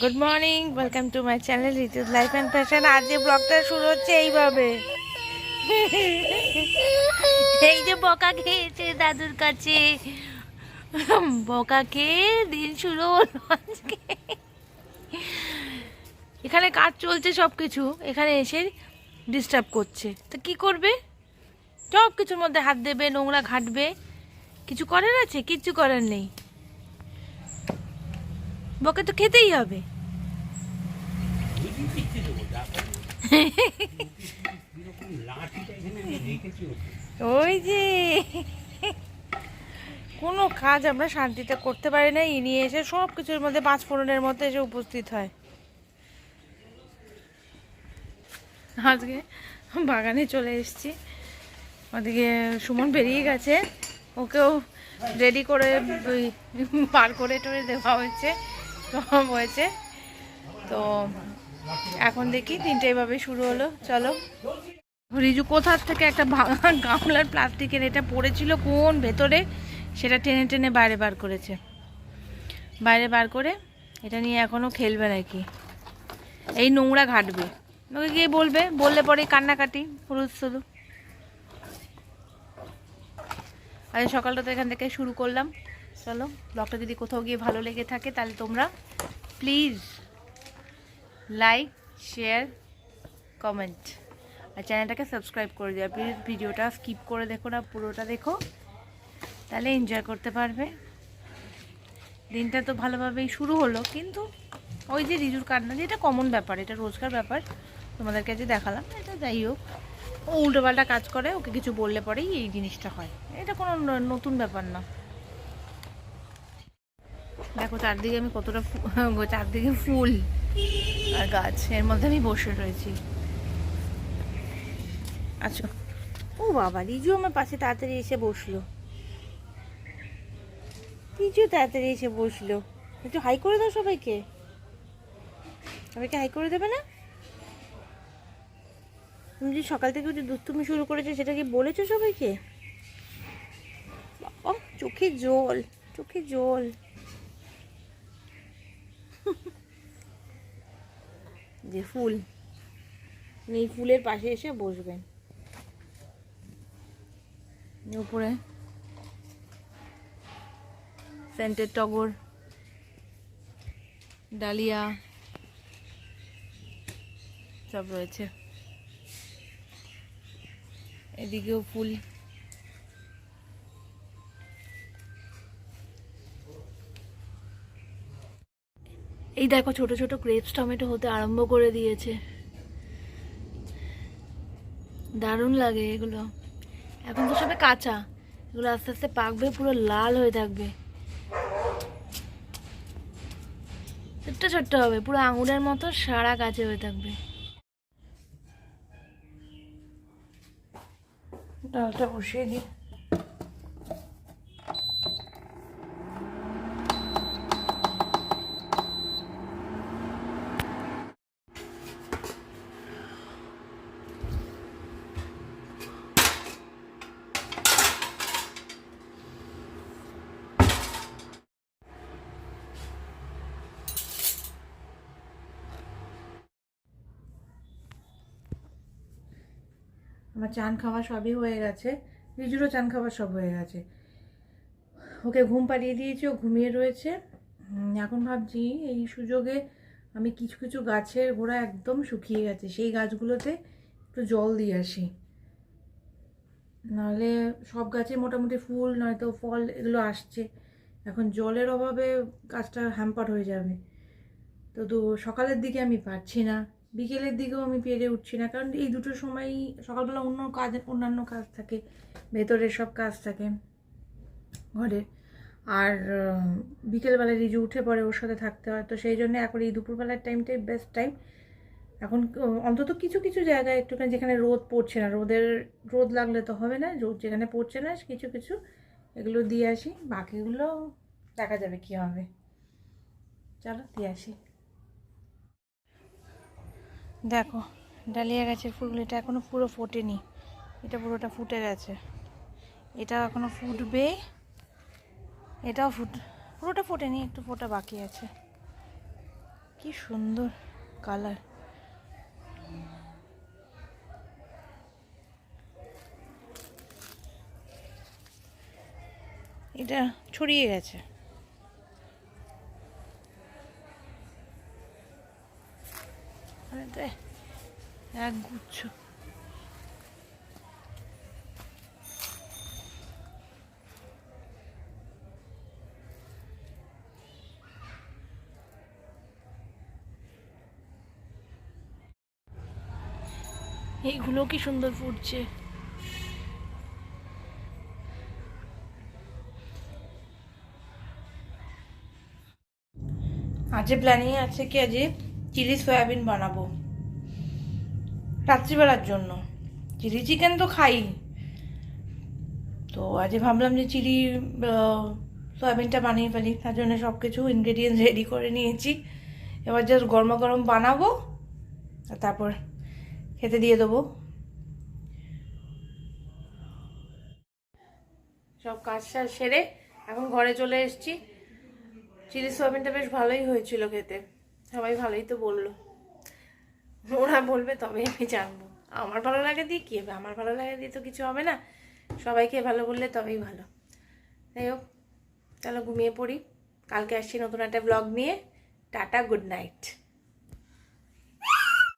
Good morning, welcome to my channel Ritu's life and fashion. আজকে ব্লগটা শুরু হচ্ছে এইভাবে। এই যে বকা খেয়েছে দাদুর কাছে, বকা খেয়ে দিন শুরু হলো আজকে। এখানে কাজ চলছে, সব কিছু এখানে এসে ডিস্টার্ব করছে। তো কি করবে? সব কিছুর মধ্যে হাত দেবে, নোংরা ঘাটবে। কিছু করার আছে? কিচ্ছু করার নেই। বকে তো খেতেই হবে। ওই যে কোনো কাজ আমরা শান্তিতে করতে পারি না, ইনি এসে সব কিছুর মধ্যে 5-4-এর মধ্যে এসে উপস্থিত হয়। আজকে বাগানে চলে এসেছি, ওদিকে সুমন বেরিয়ে গেছে, ওকেও রেডি করে পার করে টরে দেওয়া হয়েছে, সব হয়েছে। তো এখন দেখি দিনটা এভাবে শুরু হলো। চলো, রিজু কোথার থেকে একটা ভাঙা গামলার প্লাস্টিকের এটা পড়েছিল কোন ভেতরে, সেটা টেনে টেনে বাইরে বার করেছে। বাইরে বার করে এটা নিয়ে এখনও খেলবে নাকি, এই নোংরা ঘাটবে। ওকে গিয়ে বলবে, বললে পরে কান্নাকাটি পুরুষ শুধু। আজ সকালটা তো এখান থেকে শুরু করলাম। চলো, ব্লগটা যদি কোথাও গিয়ে ভালো লেগে থাকে তাহলে তোমরা প্লিজ লাইক, শেয়ার, কমেন্ট আর চ্যানেলটাকে সাবস্ক্রাইব করে দিও। প্লিজ ভিডিওটা স্কিপ করে দেখো না, পুরোটা দেখো, তাহলে এনজয় করতে পারবে। দিনটা তো ভালোভাবেই শুরু হলো, কিন্তু ওই যে রিজুর কান্না, যেটা কমন ব্যাপার, এটা রোজকার ব্যাপার, তোমাদের কাছে দেখালাম। এটা যাই হোক, ও উল্টোপাল্টা কাজ করে, ওকে কিছু বললে পরেই এই জিনিসটা হয়, এটা কোনো নতুন ব্যাপার না। দেখো চারদিকে আমি কতটা চারদিকে ফুল আর গাছ, এর মধ্যে আমি বসে রয়েছি। আচ্ছা, ও বাবা, রিজু আমার পাশে তাড়াতাড়ি এসে বসলো। রিজু তাড়াতাড়ি এসে বসলো। একটু হাই করে দাও সবাইকে। সবাইকে হাই করে দেবে না? তুমি যে সকাল থেকে যে দুষ্টুমি শুরু করেছো, সেটা কি বলেছো সবাইকে? বাবা, চোখে জল, চোখে জল। যে ফুল, এই ফুলের পাশে এসে বসবেন। উপরে সেন্টেড টগর, ডালিয়া সব রয়েছে, এদিকেও ফুল। এই দেখো ছোট ছোট গ্রেপস টমেটো হতে আরম্ভ করে দিয়েছে, দারুণ লাগে এগুলো। এখন তো সবে কাঁচা, এগুলো আস্তে আস্তে পাকবে, পুরো লাল হয়ে থাকবে, ছোট্ট ছোট্ট হবে, পুরো আঙুরের মতো সারা গাছে হয়ে থাকবে। ডালটা বসিয়ে দিই। আমার চান খাওয়া সবই হয়ে গেছে, রিজুরও চান খাওয়া সব হয়ে গেছে। ওকে ঘুম পাড়িয়ে দিয়েছি, ও ঘুমিয়ে রয়েছে। এখন ভাবছি এই সুযোগে আমি কিছু কিছু গাছের গোড়া একদম শুকিয়ে গেছে, সেই গাছগুলোতে একটু জল দিয়ে আসি। নাহলে সব গাছে মোটামুটি ফুল নয়তো ফল এগুলো আসছে, এখন জলের অভাবে গাছটা হ্যাম্পার হয়ে যাবে। তো সকালের দিকে আমি পারছি না, বিকেলের দিকেও আমি পেরে উঠছি না, কারণ এই দুটো সময় সকালবেলা অন্যান্য কাজ থাকে, ভেতরের সব কাজ থাকে ঘরে, আর বিকেলবেলায় রিজু উঠে পড়ে, ওর সাথে থাকতে হয়। তো সেই জন্য এখন এই দুপুরবেলার টাইমটাই বেস্ট টাইম। এখন অন্তত কিছু কিছু জায়গায় একটুখানি যেখানে রোদ পড়ছে না, রোদ লাগলে তো হবে না, রোদ যেখানে পড়ছে না কিছু কিছু এগুলো দিয়ে আসি, বাকিগুলো দেখা যাবে কী হবে। চলো দিয়ে আসি। দেখো ডালিয়া গাছের ফুলগুলো, এটা এখনও পুরো ফোটেনি, এটা পুরোটা ফুটে গেছে, এটাও এখনও ফুটবে, এটাও পুরোটা ফোটেনি, একটু ফোটা বাকি আছে। কি সুন্দর কালার। এটা ছড়িয়ে গেছে। এক গুচ্ছ। এইগুলো কি সুন্দর ফুটছে। আজ প্ল্যানিং আছে কি আজ চিলি সয়াবিন বানাবো রাত্রিবেলার জন্য। চিলি চিকেন তো খাই, তো আজ ভাবলাম যে চিলি সয়াবিনটা বানিয়ে ফেলি। তার জন্য সব কিছু ইনগ্রেডিয়েন্টস রেডি করে নিয়েছি। এবার জাস্ট গরমা গরম বানাবো আর তারপর খেতে দিয়ে দেবো। সব কাজ সেরে এখন ঘরে চলে এসেছি। চিলি সয়াবিনটা বেশ ভালোই হয়েছিল খেতে, সবাই ভালোই তো বললো। ওরা বলবে তবে আমি জানবো। আমার ভালো লাগে দিয়ে কী হবে, আমার ভালো লাগে দিয়ে তো কিছু হবে না। সবাইকে ভালো বললে তবেই ভালো। যাই হোক, চলো ঘুমিয়ে পড়ি। কালকে আসছি নতুন একটা ব্লগ নিয়ে। Tata, good night.